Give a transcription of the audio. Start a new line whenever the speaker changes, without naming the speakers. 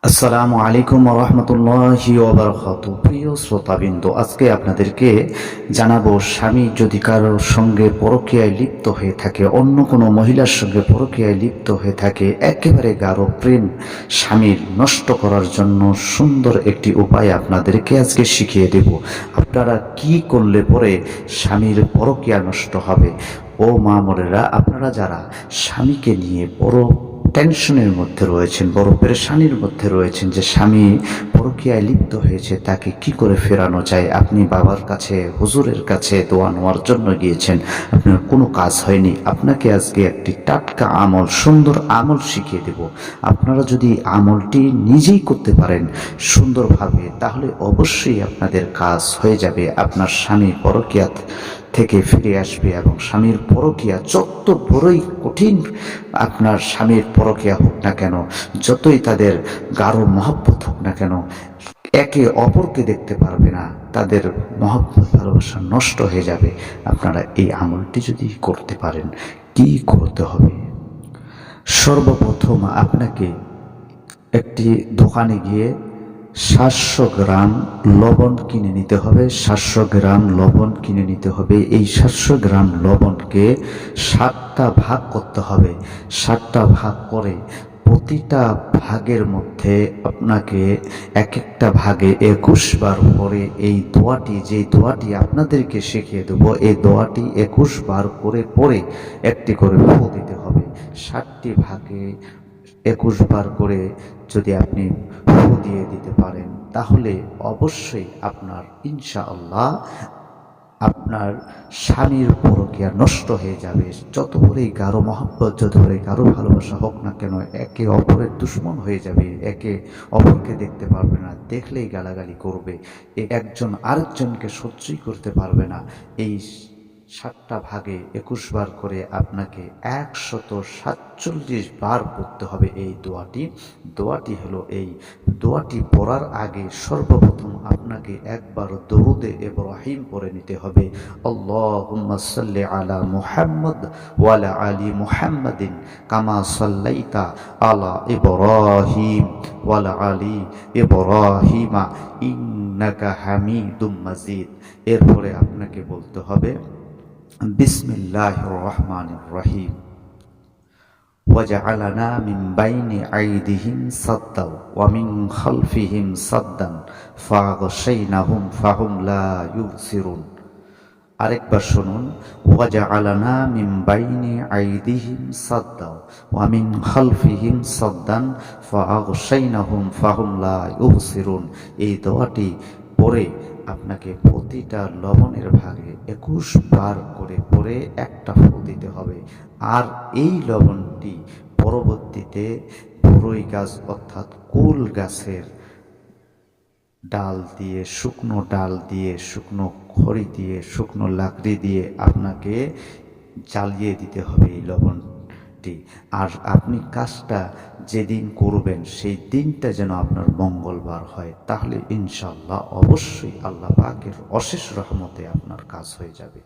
আসসালামু আলাইকুম ওয়া রাহমাতুল্লাহি ওয়া বারাকাতুহু। প্রিয় শ্রোতাবৃন্দ, আজকে আপনাদেরকে জানাবো, স্বামী যদি কারোর সঙ্গে পরকীয়ায় লিপ্ত হয়ে থাকে, অন্য কোনো মহিলার সঙ্গে পরকীয়ায় লিপ্ত হয়ে থাকে, একেবারে গাঢ় প্রেম স্বামীর নষ্ট করার জন্য সুন্দর একটি উপায় আপনাদেরকে আজকে শিখিয়ে দেব। আপনারা কি করলে পরে স্বামীর পরকীয়া নষ্ট হবে। ও মা বোনেরা, আপনারা যারা স্বামীকে নিয়ে বড় টেনশনের মধ্যে রয়েছেন, বড় পেরেশানির মধ্যে রয়েছেন যে স্বামী পরকীয়ায় লিপ্ত হয়েছে, তাকে কি করে ফেরানো যায়, আপনি বাবার কাছে, হুজুরের কাছে দোয়া নেওয়ার জন্য গিয়েছেন, আপনার কোনো কাজ হয়নি। আপনাকে আজকে একটি টাটকা আমল, সুন্দর আমল শিখিয়ে দেব। আপনারা যদি আমলটি নিজেই করতে পারেন সুন্দরভাবে, তাহলে অবশ্যই আপনাদের কাজ হয়ে যাবে। আপনার স্বামী পরকীয়া থেকে ফিরে আসবে এবং স্বামীর পরকীয়া যত বড়ই কঠিন আপনার স্বামীর পরকীয়া হোক না কেন, যতই তাদের গাঢ় মহব্বত হোক না কেন, একে অপরকে দেখতে পারবে না, তাদের মহব্বত ভালোবাসা নষ্ট হয়ে যাবে। আপনারা এই আমলটি যদি করতে পারেন, কি করতে হবে? সর্বপ্রথম আপনাকে একটি দোকানে গিয়ে 700 গ্রাম লবণ কিনে নিতে হবে। 700 গ্রাম লবণ কিনে নিতে হবে। এই 700 গ্রাম লবণকে 7টা ভাগ করতে হবে। 7টা ভাগ করে প্রতিটা ভাগের মধ্যে আপনাকে এক একটা ভাগে 21 বার করে এই দোয়াটি, যে দোয়াটি আপনাদেরকে শিখিয়ে দেব, এই দোয়াটি 21 বার করে পরে একটি করে ফু দিতে হবে। 7টি ভাগে 21 বার করে যদি আপনি ফু দিয়ে দিতে পারেন, তাহলে অবশ্যই আপনার ইনশাআল্লাহ আপনার স্বামীর পরকীয়া নষ্ট হয়ে যাবে। যত বড়ই গাঢ় মহব্বত, যত বড়ই গাঢ় ভালোবাসা হোক না কেন, একে অপরের দুশ্মন হয়ে যাবে, একে অপরকে দেখতে পারবে না, দেখলেই গালাগালি করবে, একজন আরেকজনকে সহ্যই করতে পারবে না। এই 7টা ভাগে 21 বার করে আপনাকে 147 বার পড়তে হবে এই দোয়াটি। দোয়াটি হলো এই, দোয়াটি পড়ার আগে সর্বপ্রথম আপনাকে একবার দরুদে ইব্রাহিম পড়ে নিতে হবে। আল্লাহুম্মা সাল্লি আলা মুহাম্মদ ওয়া আলা আলি মুহাম্মাদিন কামা সাল্লাইতা আলা ইব্রাহিম ওয়া আলা আলি ইব্রাহিমা ইন্নাকা হামিদুম মাজিদ। এরপরে আপনাকে বলতে হবে বিসমিল্লাহির রহমানির রহিম। ওয়াজআলানা মিন বাইনি আইদিহিম সাদ্দাও ওয়া মিন খালফিহিম সাদ্দান ফাগশাইনাহুম ফাহুম লা ইউবসিরুন। আরেকবার শুনুন, ওয়াজআলানা মিন বাইনি আইদিহিম সাদ্দাও ওয়া মিন খালফিহিম সাদ্দান ফাগশাইনাহুম ফাহুম লা ইউবসিরুন। এই দোয়াটি পড়ে আপনাকে প্রতিটা লবণের ভাগে 21 বার করে পরে একটা ফু দিতে হবে। আর এই লবণটি পরবর্তীতে বড়ই গাছ অর্থাৎ কুল গাছের ডাল দিয়ে, শুকনো ডাল দিয়ে, শুকনো খড়ি দিয়ে, শুকনো লাকড়ি দিয়ে আপনাকে জ্বালিয়ে দিতে হবে এই লবণটি। আর আপনি কাজটা যেদিন করবেন সেই দিনটা যেন আপনার মঙ্গলবার হয়, তাহলে ইনশাআল্লাহ অবশ্যই আল্লাহ পাকের অশেষ রহমতে আপনার কাজ হয়ে যাবে।